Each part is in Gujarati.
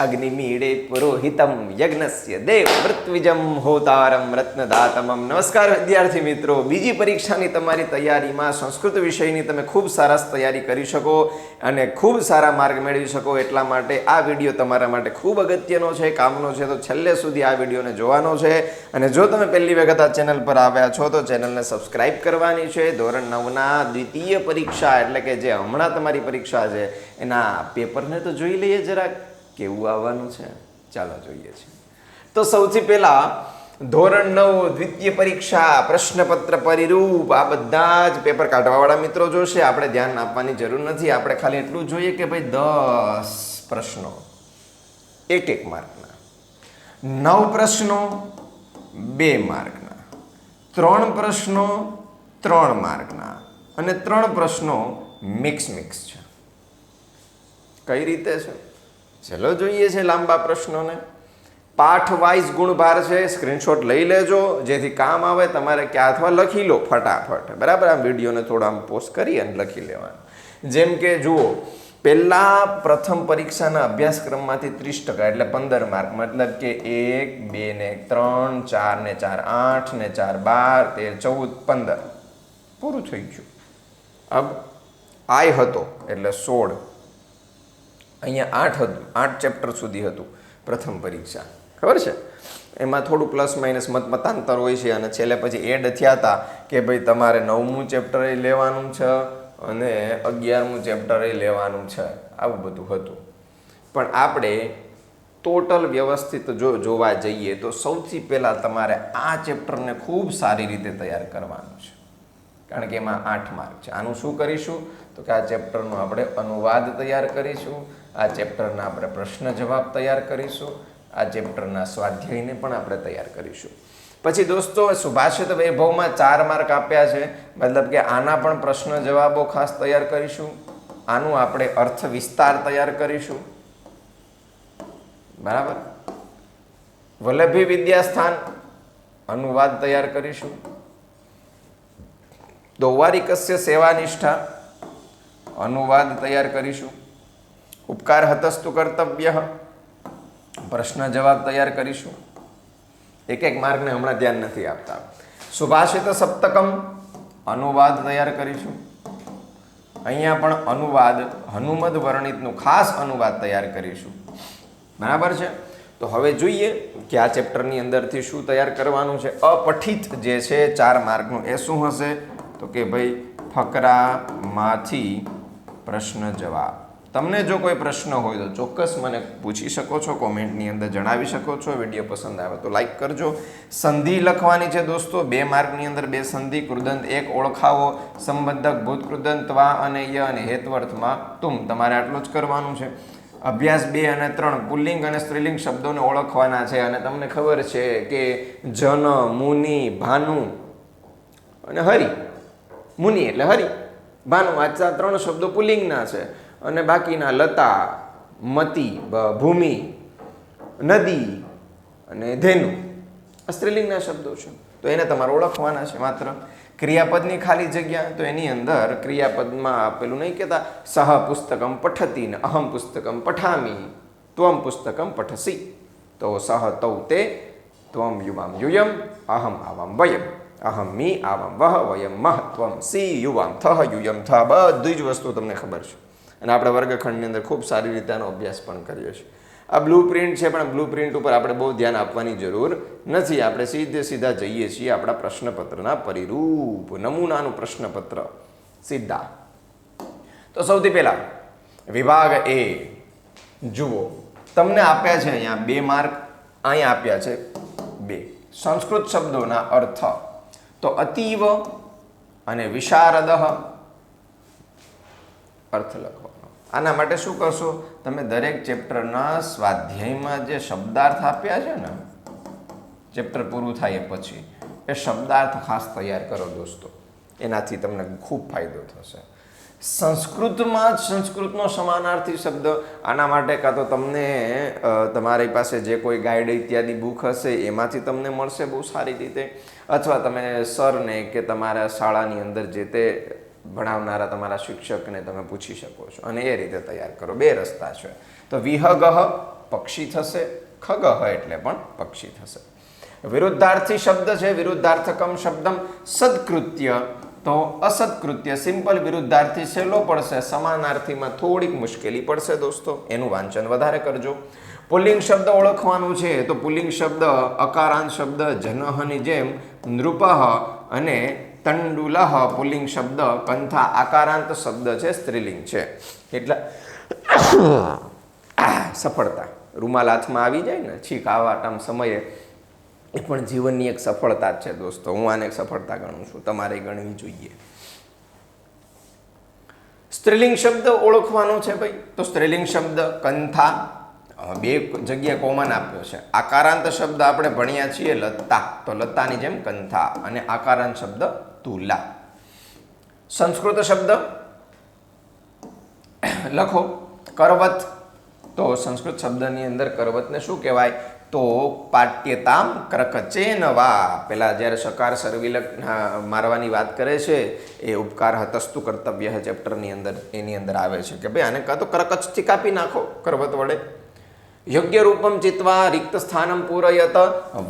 અગ્નિમીડે પુરોહિતમ યજ્ઞસ્ય દેવ મૃત્વિજમ હોતારમ રત્નદાતમમ. નમસ્કાર વિદ્યાર્થી મિત્રો, બીજી પરીક્ષાની તમારી તૈયારીમાં સંસ્કૃત વિષયની તમે ખૂબ સરસ તૈયારી કરી શકો અને ખૂબ સારા માર્ક મેળવી શકો એટલા માટે આ વિડીયો તમારા માટે ખૂબ અગત્યનો છે, કામનો છે. તો છેલ્લે સુધી આ વિડીયોને જોવાનો છે અને જો તમે પહેલી વખત આ ચેનલ પર આવ્યા છો તો ચેનલને સબસ્ક્રાઇબ કરવાની છે. ધોરણ 9ના દ્વિતીય પરીક્ષા એટલે કે જે હમણાં તમારી પરીક્ષા છે એના પેપરને તો જોઈ લઈએ જરાક કેવું આવવાનું છે. ચાલો જોઈએ છે. તો સૌથી પહેલા ધોરણ 9 દ્વિતીય પરીક્ષા પ્રશ્નપત્ર પરિરૂપ આ બધા જ પેપર કાઢવાવાળા મિત્રો જોશે. આપણે ધ્યાન આપવાની જરૂર નથી. આપણે ખાલી એટલું જોઈએ કે ભાઈ 10 પ્રશ્નો 1 માર્કના, 9 પ્રશ્નો 2 માર્કના, 3 પ્રશ્નો 3 માર્કના અને 3 પ્રશ્નો મિક્સ છે. કઈ રીતે છે ચલો જોઈએ છે લાંબા પ્રશ્નોને. પાઠ વાઇઝ ગુણભાર છે, સ્ક્રીનશોટ લઈ લેજો જેથી કામ આવે તમારે ક્યાં, અથવા લખી લો ફટાફટ. બરાબર, આ વિડીયોને થોડા આમ પોસ્ટ કરી અને લખી લેવાનું. જેમ કે જુઓ, પહેલા પ્રથમ પરીક્ષાના અભ્યાસક્રમમાંથી 30% એટલે 15 માર્ક, મતલબ કે 1 2 ને 3 4 ને 4 8 ને 4 12 13 14 15 પૂરું થઈ ગયું. અબ આય હતો એટલે 16, અહીંયા 8 હતું, 8 ચેપ્ટર સુધી હતું પ્રથમ પરીક્ષા, ખબર છે. એમાં થોડું પ્લસ માઇનસ મતાંતર હોય છે અને છેલ્લે પછી એડ થયા હતા કે ભાઈ તમારે 9મું ચેપ્ટર લેવાનું છે અને 11મું ચેપ્ટર લેવાનું છે, આવું બધું હતું. પણ આપણે ટોટલ વ્યવસ્થિત જોવા જઈએ તો સૌથી પહેલાં તમારે આ ચેપ્ટરને ખૂબ સારી રીતે તૈયાર કરવાનું છે, કારણ કે એમાં 8 માર્ક છે. આનું શું કરીશું તો કે આ ચેપ્ટરનો આપણે અનુવાદ તૈયાર કરીશું, આ ચેપ્ટરના આપણે પ્રશ્ન જવાબ તૈયાર કરીશું, આ ચેપ્ટરના સ્વાધ્યાયને પણ આપણે તૈયાર કરીશું. પછી દોસ્તો સુભાષિત વૈભવમાં 4 માર્ક આપ્યા છે, મતલબ કે આના પણ પ્રશ્ન જવાબો ખાસ તૈયાર કરીશું. આનું આપણે અર્થ વિસ્તાર તૈયાર કરીશું. બરાબર. વલ્લભી વિદ્યાસ્થાન અનુવાદ તૈયાર કરીશું. દૌવારિકસ્ય સેવાનિષ્ઠા અનુવાદ તૈયાર કરીશું. ઉપકાર હતસ્તુ કર્તવ્ય પ્રશ્ન જવાબ તૈયાર કરીશું. 1 માર્કને હમણાં ધ્યાન નથી આપતા. સુભાષિત સપ્તકમ અનુવાદ તૈયાર કરીશું. અહીંયા પણ અનુવાદ હનુમદ વર્ણિતનું ખાસ અનુવાદ તૈયાર કરીશું. બરાબર છે. તો હવે જોઈએ કે આ ચેપ્ટરની અંદરથી શું તૈયાર કરવાનું છે. અપઠિત જે છે 4 માર્કનું એ શું હશે તો કે ભાઈ ફકરામાંથી પ્રશ્ન જવાબ. તમને જો કોઈ પ્રશ્ન હોય તો ચોક્કસ મને પૂછી શકો છો, કોમેન્ટની અંદર જણાવી શકો છો. વિડીયો પસંદ આવે તો લાઈક કરજો. સંધિ લખવાની છે દોસ્તો 2 માર્કની અંદર 2 સંધિ. કૃદંત 1 ઓળખાવો, સંબંધક ભૂતકૃદંત વા અને ય અને હેત્વર્થમાં તુમ, તમારે આટલું જ કરવાનું છે. અભ્યાસ 2 અને 3 પુલ્લિંગ અને સ્ત્રીલિંગ શબ્દોને ઓળખવાના છે. અને તમને ખબર છે કે જન, મુનિ, ભાનુ અને હરિ. મુનિ એટલે હરિ, ભાનુ, આ 3 શબ્દો પુલ્લિંગના છે અને બાકીના લતા, મતી, ભૂમિ, નદી અને ધેનુ આ સ્ત્રીલિંગના શબ્દો છે. તો એને તમારે ઓળખવાના છે. માત્ર ક્રિયાપદની ખાલી જગ્યા, તો એની અંદર ક્રિયાપદમાં પેલું નહીં કહેતા સહ પુસ્તકમ પઠતી ને અહમ પુસ્તકમ પઠામી, ત્વમ પુસ્તકમ પઠસી. તો સહ તૌ તે, ત્વમ યુવામ યુયમ, અહમ આવામ વયમ, અહમ મી આવામ વહ, વયમ મહ, ત્વમ સી યુવામ થહ યુયમ થ. બધી જ વસ્તુ તમને ખબર છે અને આપણે વર્ગખંડની અંદર ખૂબ સારી રીતે આનો અભ્યાસ પણ કર્યો છે. આ બ્લુ પ્રિન્ટ છે, પણ બ્લુ પ્રિન્ટ ઉપર આપણે બહુ ધ્યાન આપવાની જરૂર નથી. આપણે સીધા જઈએ છીએ આપણા પ્રશ્નપત્રના પરિરૂપ નમૂનાનું પ્રશ્નપત્ર સીધા. તો સૌથી પહેલા વિભાગ એ જુઓ, તમને આપ્યા છે અહીંયા 2 માર્ક, અહીંયા આપ્યા છે 2. સંસ્કૃત શબ્દોના અર્થ તો અતીવ અને વિશારદ અર્થ લખવાનો. આના માટે શું કરશો તમે, દરેક ચેપ્ટરના સ્વાધ્યાયમાં જે શબ્દાર્થ આપ્યા છે ને, ચેપ્ટર પૂરું થાય પછી એ શબ્દાર્થ ખાસ તૈયાર કરો દોસ્તો. એનાથી તમને ખૂબ ફાયદો થશે. સંસ્કૃતમાં જ સંસ્કૃતનો સમાનાર્થી શબ્દ, આના માટે કાં તો તમને તમારી પાસે જે કોઈ ગાઈડ ઇત્યાદિ બુક હશે એમાંથી તમને મળશે બહુ સારી રીતે, અથવા તમે સરને કે તમારા શાળાની અંદર જે તે ભણાવનારા તમારા શિક્ષકને તમે પૂછી શકો છો અને એ રીતે તૈયાર કરો. 2 રસ્તા છે. તો વિહગહ પક્ષી થશે, ખગઃ એટલે પણ પક્ષી થશે. વિરુદ્ધાર્થી શબ્દ છે, વિરુદ્ધાર્થકમ શબ્દમ સદકૃત્ય, તો અસત્કૃત્ય સિમ્પલ વિરુદ્ધાર્થી સહેલો પડશે, સમાનાર્થીમાં થોડીક મુશ્કેલી પડશે દોસ્તો, એનું વાંચન વધારે કરજો. પુલ્લિંગ શબ્દ ઓળખવાનું છે, તો પુલ્લિંગ શબ્દ અકારાંત શબ્દ જનહની જેમ નૃપઃ અને તંડુલઃ, પુલ્લિંગ શબ્દ કંથા આકારાંત શબ્દ છે, સ્ત્રીલિંગ છે. એટલે સફળતા રૂમાલ હાથમાં આવી જાય ને છીક આવા સમયે એ પણ જીવનની એક સફળતા જ છે દોસ્તો. હું આને એક સફળતા ગણું છું, તમારે ગણવી જોઈએ. સ્ત્રીલિંગ શબ્દ ઓળખવાનો છે ભાઈ, તો સ્ત્રીલિંગ શબ્દ કંથા, બે જગ્યાએ કોમન આપ્યો છે. આકારાંત શબ્દ આપણે ભણ્યા છીએ લતા, તો લતાની જેમ કંથા, અને આકારાંત શબ્દ તુલા. સંસ્કૃત શબ્દ લખો કરવત, તો સંસ્કૃત શબ્દની અંદર કરવતને શું કહેવાય, તો પાટ્યતામ ક્રકચેન વા. પેલા જ્યારે સકાર સર્વિલક મારવાની વાત કરે છે એ ઉપકાર હતસ્તુ કર્તવ્ય ચેપ્ટરની અંદર એની અંદર આવે છે કે ભાઈ આને કાં તો ક્રકચથી કાપી નાખો કરવત વડે. યોગ્ય રૂપમ ચિત્વા રિક્ત સ્થાનમ પૂરયત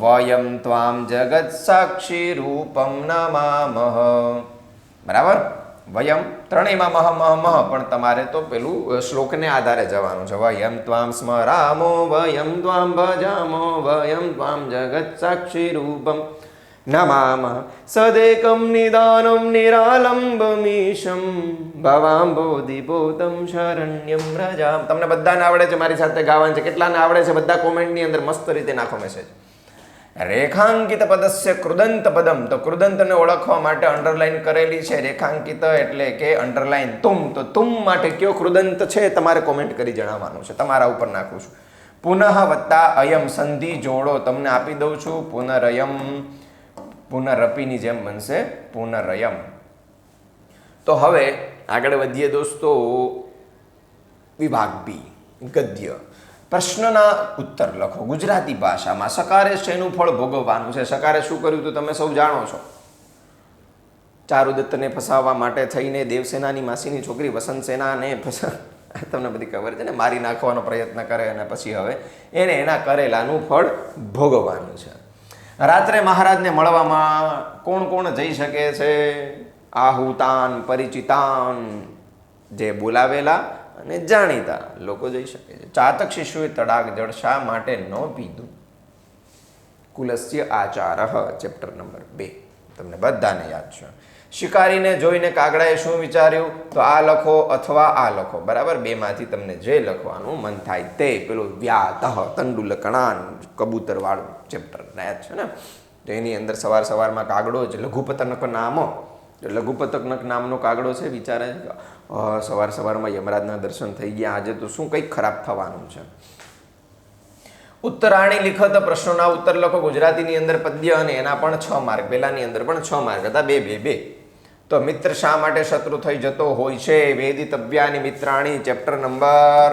વયમ ત્વામ જગત સાક્ષી રૂપમ નમામહ. બરાબર, વયમ ત્રણેયમાં મહ પણ તમારે તો પેલું શ્લોકને આધારે જવાનું છે. વયમ ત્વામ સ્મરામો વયમ ત્વામ ભજામો વયમ ત્વામ જગત સાક્ષી રૂપમ નમામઃ સદેકમ નિદાનમ નિરાલંબમીશમ ભવાંબોધિપોતમ શરણ્યમ રજામ. તમને બધાને આવડે છે, મારી સાથે ગાવાનું છે. કેટલાને આવડે છે બધા કોમેન્ટની અંદર મસ્ત રીતે નાખો મેસેજ. રેખાંકિત પદસ્ય કૃદંત પદમ, તો કૃદંતને ઓળખવા માટે અંડરલાઈન કરેલી છે. રેખાંકિત એટલે કે અંડરલાઈન તુમ, તો તુમ માટે કયો કૃદંત છે તમારે કોમેન્ટ કરી જણાવવાનું છે, તમારા ઉપર નાખું છું. પુનઃ વત્તા અયમ સંધિ જોડો તમને આપી દઉં છું. પુનરયમ, પુનરપીની જેમ બનશે પુનરયમ. તો હવે આગળ વધીએ દોસ્તો. વિભાગ બી ગદ્ય. પ્રશ્નના ઉત્તર લખો ગુજરાતી ભાષામાં. સકારે શેનું ફળ ભોગવવાનું છે? સકારે શું કર્યું તો તમે સૌ જાણો છો. ચારુદત્તને ફસાવવા માટે થઈને દેવસેનાની માસીની છોકરી વસંતસેનાને તમને બધી ખબર છે ને, મારી નાખવાનો પ્રયત્ન કરે અને પછી હવે એને એના કરેલાનું ફળ ભોગવવાનું છે. રાત્રે મહારાજને મળવામાં કોણ કોણ જઈ શકે છે? આહુતાન પરિચિતાન, જે બોલાવેલા અને જાણીતા લોકો જઈ શકે છે. ચાતક શિશુએ તડાગ જળ શા માટે ન પીધું? કુલસ્ય આચારઃ, ચેપ્ટર નંબર 2, તમને બધાને યાદ છે. શિકારીને જોઈને કાગડાએ શું વિચાર્યું? તો આ લખો અથવા આ લખો. બરાબર, બેમાંથી તમને જે લખવાનું મન થાય તે. પેલું વ્યાતઃ તંડુલકણાન, કબૂતર વાળું ચેપ્ટર યાદ છે ને, તો એની અંદર સવારમાં કાગડો જ લઘુપતનક નામો, લઘુપતનક નામનો કાગડો છે. વિચારે છે સવારમાં યમરાજના દર્શન થઈ ગયા, આજે તો શું કંઈક ખરાબ થવાનું છે. ઉત્તરાણી લિખત, પ્રશ્નોના ઉત્તર લખો. ગુજરાતીની અંદર પદ્ય અને એના પણ 6 માર્ક, પેલાની અંદર પણ 6 માર્ક હતા, 2. તો મિત્ર શા માટે શત્રુ થઈ જતો હોય છે? વેદિતવ્યાની મિત્રાણી, ચેપ્ટર નંબર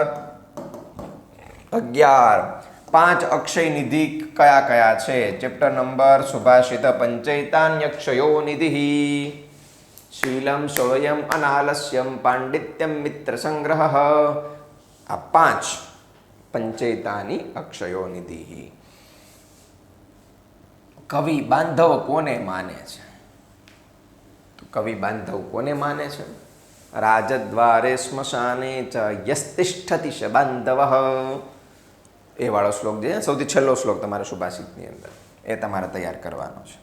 11. 5 અક્ષય નિધિ કયા કયા છે? ચેપ્ટર નંબર સુભાષિત પંચૈતાન્યક્ષયો નિધિ. શીલમ સોયમ અનાલસ્યમ પાંડિત્યમ મિત્ર સંગ્રહ. આ 5 પંચૈતાની અક્ષયો નિધિ. કવિ બાંધવ કોને માને છે? તો કવિ બાંધવ કોને માને છે? રાજદ્વારે સ્મશાને ચ યસ્તિષ્ઠતિ શ બાંધવ, એ વાળો શ્લોક જે સૌથી છેલ્લો શ્લોક તમારા સુભાષિતની અંદર, એ તમારે તૈયાર કરવાનો છે.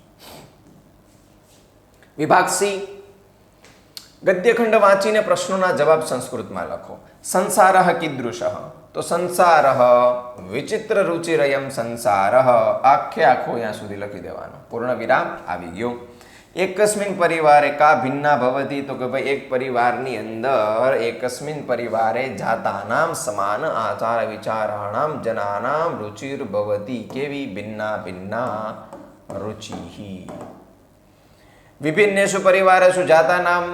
વિભાગ સી. ગદ્યખંડ વાંચીને પ્રશ્નોના જવાબ સંસ્કૃતમાં લખો. સંસારઃ કીદૃશઃ, તો સંસારઃ વિચિત્ર રુચિરયમ સંસારઃ, આખે આખો અહીંયા સુધી લખી દેવાનો, પૂર્ણ વિરામ આવી ગયો. એકસ્મિન પરિવારે કા ભિન્ના ભવતી, તો કે ભાઈ એક પરિવારની અંદર એકસ્મિન પરિવારે જાતાનામ સમાન આચાર વિચારાણામ જનાનામ રુચિર ભવતી, કેવી? ભિન્ના ભિન્ના રુચિ. વિભિન્નેષુ પરિવારેષુ જાતાનામ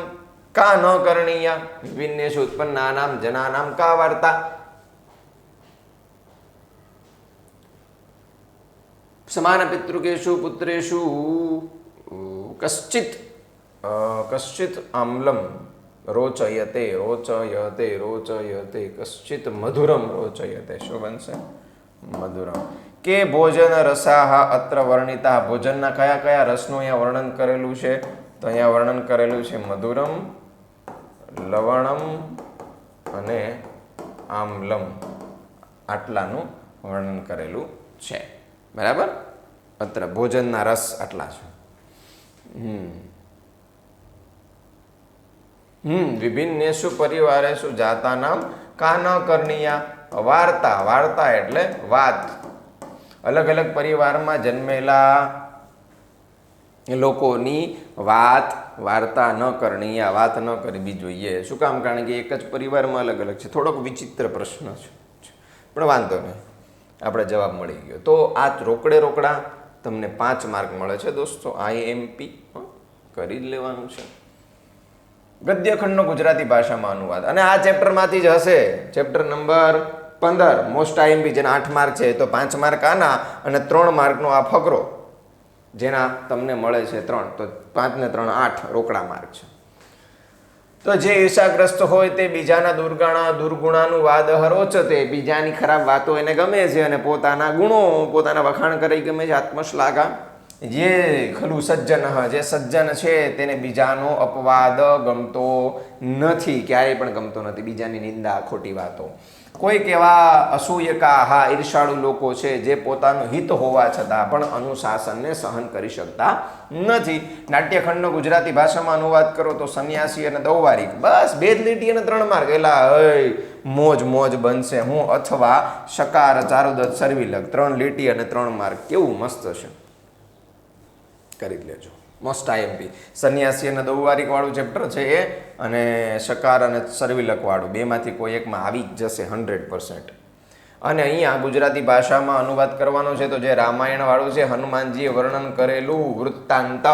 કા ન કરણીય, વિભિન્નેષુ ઉત્પન્નાનામ જનાનામ કા વાર્તા. સમાન પિતૃકેષુ પુત્રેષુ કશ્ચિત આમ્લમ રોચયતે કશ્ચિત મધુરમ રોચયતે. શું બનશે? મધુરમ. કે ભોજન રસાહ અત્ર વર્ણિતા, ભોજનના કયા કયા રસનું અહીંયા વર્ણન કરેલું છે? તો અહીંયા વર્ણન કરેલું છે મધુરમ, લવણમ અને આમ્લમ, આટલાનું વર્ણન કરેલું છે. બરાબર? અત્ર ભોજનના રસ આટલા છે. વિભિન્નેષુ પરિવારેષુ જાતાનામ કા ન કરણીયા, વાર્તા, વાર્તા એટલે વાત. અલગ અલગ પરિવારમાં જન્મેલા લોકોની વાર્તા ન કરણીયા, વાત ન કરવી જોઈએ. શું કામ? કારણ કે એક જ પરિવારમાં અલગ અલગ છે. થોડોક વિચિત્ર પ્રશ્ન છે, પણ વાંધો નહીં, આપણે જવાબ મળી ગયો. તો આ રોકડા તમને 5 માર્ક મળે છે દોસ્તો. IMP કરી જ લેવાનું છે. ગદ્યખંડનો ગુજરાતી ભાષામાં અનુવાદ, અને આ ચેપ્ટરમાંથી જ હશે. ચેપ્ટર નંબર 15 મોસ્ટ IMP, જેના 8 માર્ક છે. તો 5 માર્ક આના અને 3 માર્કનો આ ફકરો, જેના તમને મળે છે 3. તો 5 ને 3 8 રોકડા માર્ક છે. તો જે ઈર્ષાગ્રસ્ત હોય તે બીજાના દુર્ગુણાનું વાદ હરોચતે, બીજાની ખરાબ વાતો એને ગમે છે અને પોતાના ગુણો, પોતાના વખાણ કરી ગમે છે. આત્મશ્લાઘા. જે ખલું સજ્જન, જે સજ્જન છે તેને બીજાનો અપવાદ ગમતો નથી, ક્યારેય પણ ગમતો નથી. બીજાની નિંદા, ખોટી વાતો. કોઈક એવા અસૂયકા, હા ઈર્ષાળુ લોકો છે જે પોતાનું હિત હોવા છતાં પણ અનુશાસનને સહન કરી શકતા નથી. નાટ્યખંડનો ગુજરાતી ભાષામાં અનુવાદ કરો તો સંન્યાસી અને દૌવારિક. બસ 2 લીટી અને 3 માર્ક. એલા મોજ મોજ બનશે હું, અથવા શકાર ચારુદત્ત સરવિલક, 3 લીટી અને 3 માર્ક. કેવું મસ્ત છે, કરી જ લેજો. મોસ્ટ IMP સંન્યાસી અને દૌવારિક વાળું ચેપ્ટર છે એ, અને શકાર અને સરવિલક વાળું, બેમાંથી કોઈ એકમાં આવી જ જશે 100%. અને અહીંયા ગુજરાતી ભાષામાં અનુવાદ કરવાનો છે તો જે રામાયણ વાળું છે, હનુમાનજીએ વર્ણન કરેલું વૃત્તાંત,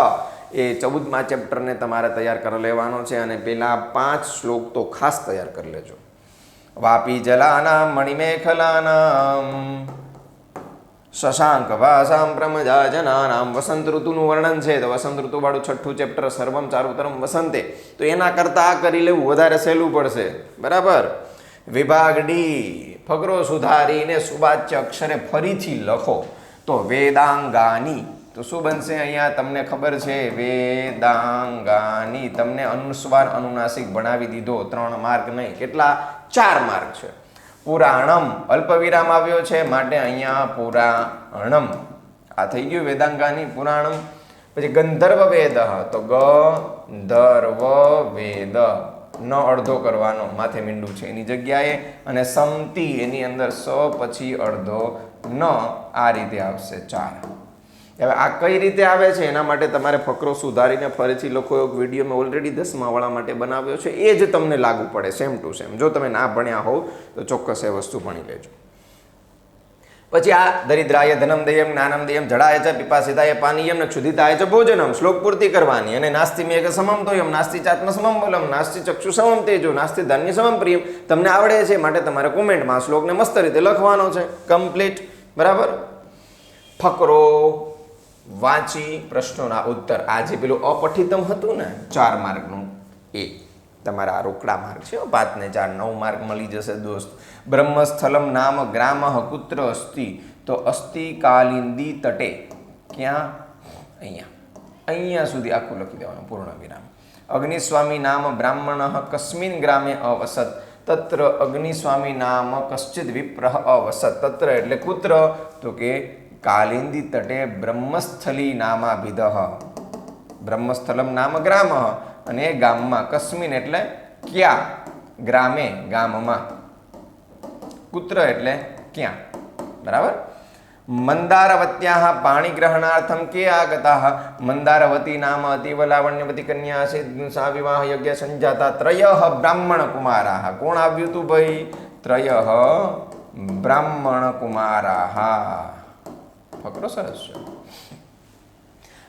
એ 14મા ચેપ્ટરને તમારે તૈયાર કરી લેવાનો છે. અને પેલા 5 શ્લોક તો ખાસ તૈયાર કરી લેજો. વાપી જલાનામ મણિમેખલાનામ શશાંક ભાષામ પ્રમજા જનાનામ. વસંત ઋતુનું વર્ણન છે તો વસંત ઋતુ વાળું 6થું ચેપ્ટર સર્વમ ચારુતરમ વસંતે, તો એના કરતાં આ કરી લેવું વધારે સહેલું પડશે. બરાબર? વિભાગ ડી, ફકરો સુધારીને સુવાચ્ય અક્ષરે ફરીથી લખો તો વેદાંગાની. તો શું બનશે? અહીંયા તમને ખબર છે, વેદાંગાની. તમને અનુસ્વાર અનુનાસિક ભણાવી દીધો. 3 માર્ક નહીં, કેટલા? 4 માર્ક છે. પુરાણમ, અલ્પ વિરામ આવ્યો છે માટે અહીંયા પુરાણમ. આ થઈ ગયું વેદાંગાની, પુરાણમ. પછી ગંધર્વ વેદ, તો ગંધર્વ વેદ, ન અડધો કરવાનો, માથે મીંડું છે એની જગ્યાએ. અને સમતી, એની અંદર સ પછી અડધો ન, આ રીતે આવશે 4. હવે આ કઈ રીતે આવે છે એના માટે તમારે ફકરો સુધારીને ફરીથી લખો. એક વિડીયો મેં ઓલરેડી 10મા વાળા માટે બનાવ્યો છે, એ જ તમને લાગુ પડે સેમ ટુ સેમ. જો તમે ના ભણ્યા હોવ તો ચોક્કસ એ વસ્તુ ભણી લેજો. પછી આ દરિદ્રાય ધનમ દેયમ જ્ઞાનમ દેયમ જડાય છે પિપાસિતાય પાનીયમ ને ક્ષુધિતાય છે ભોજનમ. શ્લોક પૂર્તિ કરવાની. અને નાસ્તિ મેઘ સમમ તોયમ, નાસ્તિ ચાત્મ સમમ બલમ, નાસ્તિ ચક્ષુ સમમ તેજો, નાસ્તિ ધાન્ય સમમ પ્રિયમ. તમને આવડે છે માટે તમારે કોમેન્ટમાં શ્લોકને મસ્ત રીતે લખવાનો છે. કમ્પ્લીટ. બરાબર? ફકરો વાંચી પ્રશ્નોના ઉત્તર. આ જે પેલું અપઠિતમ હતું ને 4 માર્કનું, એ તમારા રોકડા માર્ક છે. 5 ને 4 9 માર્ક મળી જશે દોસ્ત. બ્રહ્મસ્થલમ નામ ગ્રામ કુત્ર અસ્તિ, તો અસ્તિ કાલિંદી તટે. ક્યાં? અહીંયા સુધી આખું લખી દેવાનું, પૂર્ણ વિરામ. અગ્નિસ્વામી નામ બ્રાહ્મણ કસ્મિન ગ્રામે અવસત, તત્ર અગ્નિસ્વામી નામ કશ્ચિદ વિપ્રહ અવસત. તત્ર એટલે કુત્ર? તો કે કાલિંદી તટે બ્રહ્મસ્થલી નામાભિધ. બ્રહ્મસ્થલમ નામ ગ્રામ, અને એ ગામમાં, કસ્મિન એટલે ક્યાં, ગ્રામે ગામમાં, કુત્ર એટલે ક્યાં. બરાબર? મંદારવત્યા પાણી ગ્રહણાર્થમ કે આગતા. મંદારવતી નામ અતીવ લાવણ્યવતી કન્યા છે, સા વિવાહ યજ્ઞ સંજાતા ત્રયઃ બ્રાહ્મણ કુમારાહ. કોણ આવ્યું તું ભાઈ? ત્રયઃ બ્રાહ્મણ કુમારાહ. ફકરો સરસ છે.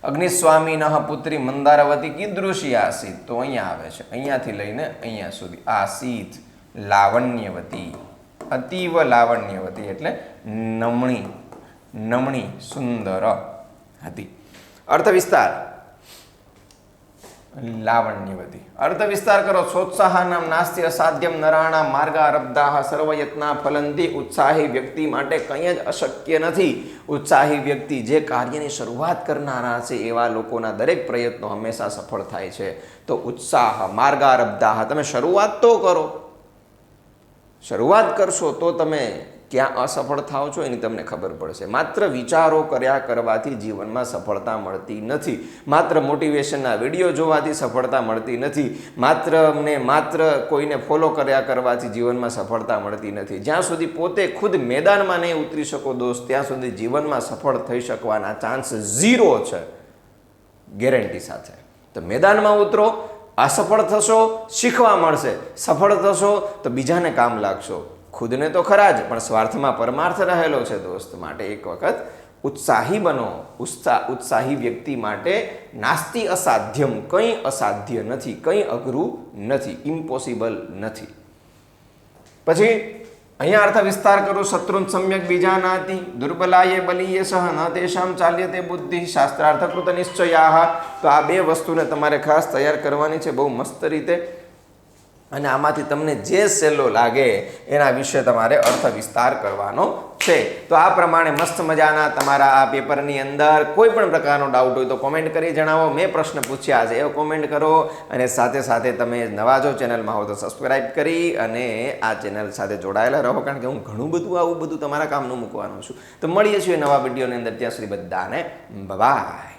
અગ્નિસ્વામીન પુત્રી મંદારવતી કીદૃશી આસીત, તો અહીંયા આવે છે, અહીંયાથી લઈને અહીંયા સુધી. આસીત લાવણ્યવતી, અતીવ લાવણ્યવતી એટલે નમણી, નમણી સુંદર હતી. અર્થ વિસ્તાર. લાવણ્યવતી. અર્થ વિસ્તાર કરો. સોત્સાહાનામ નાસ્તિ અસાધ્યમ નરાણામ માર્ગારબ્ધાઃ સર્વયત્ના ફલંતિ. ઉત્સાહી વ્યક્તિ માટે કંઈ જ અશક્ય નથી. ઉત્સાહી વ્યક્તિ જે કાર્યની શરૂઆત કરનારા છે એવા લોકોના દરેક પ્રયત્નો હંમેશા સફળ થાય છે. તો ઉત્સાહ માર્ગારબ્ધાઃ, તમે શરૂઆત તો કરો. શરૂઆત કરશો તો તમે ક્યાં અસફળ થાવ છો એની તમને ખબર પડશે. માત્ર વિચારો કર્યા કરવાથી જીવનમાં સફળતા મળતી નથી. માત્ર મોટિવેશનના વિડીયો જોવાથી સફળતા મળતી નથી. માત્ર કોઈને ફોલો કર્યા કરવાથી જીવનમાં સફળતા મળતી નથી. જ્યાં સુધી પોતે ખુદ મેદાનમાં નહીં ઉતરી શકો દોસ્ત, ત્યાં સુધી જીવનમાં સફળ થઈ શકવાના ચાન્સ 0 છે, ગેરંટી સાથે. તો મેદાનમાં ઉતરો, અસફળ થશો, શીખવા મળશે. સફળ થશો તો બીજાને કામ લાગશો. ખુદને તો ખરા જ, પણ સ્વાર્થમાં પરમાર્થ રહેલો છે દોસ્ત. માટે એક વખત ઉત્સાહી બનો. ઉત્સાહી વ્યક્તિ માટે નાસ્તિ અસાધ્યમ, કંઈ અસાધ્ય નથી, કંઈ અઘરું નથી, ઇમ્પોસિબલ નથી. પછી અહીંયા અર્થ વિસ્તાર કરો. શત્રુન સમ્યક બીજાનાતિ દુર્બલાય બલીય સહ ન તેષામ ચાલ્યતે બુદ્ધિ શાસ્ત્રાર્થકૃત નિશ્ચયાઃ. તો આ 2 વસ્તુને તમારે ખાસ તૈયાર કરવાની છે બહુ મસ્ત રીતે. અને આમાંથી તમને જે સહેલો લાગે એના વિશે તમારે અર્થ વિસ્તાર કરવાનો છે. તો આ પ્રમાણે મસ્ત મજાના તમારા આ પેપરની અંદર કોઈ પણ પ્રકારનો ડાઉટ હોય તો કોમેન્ટ કરી જણાવો. મેં પ્રશ્ન પૂછ્યા છે એવો કોમેન્ટ કરો. અને સાથે સાથે તમે નવા જો ચેનલમાં હો તો સબસ્ક્રાઈબ કરી અને આ ચેનલ સાથે જોડાયેલા રહો, કારણ કે હું ઘણું બધું આવું બધું તમારા કામનું મૂકવાનું છું. તો મળીએ છીએ નવા વિડીયોની અંદર. ત્યાં સુધી બધાને બાય.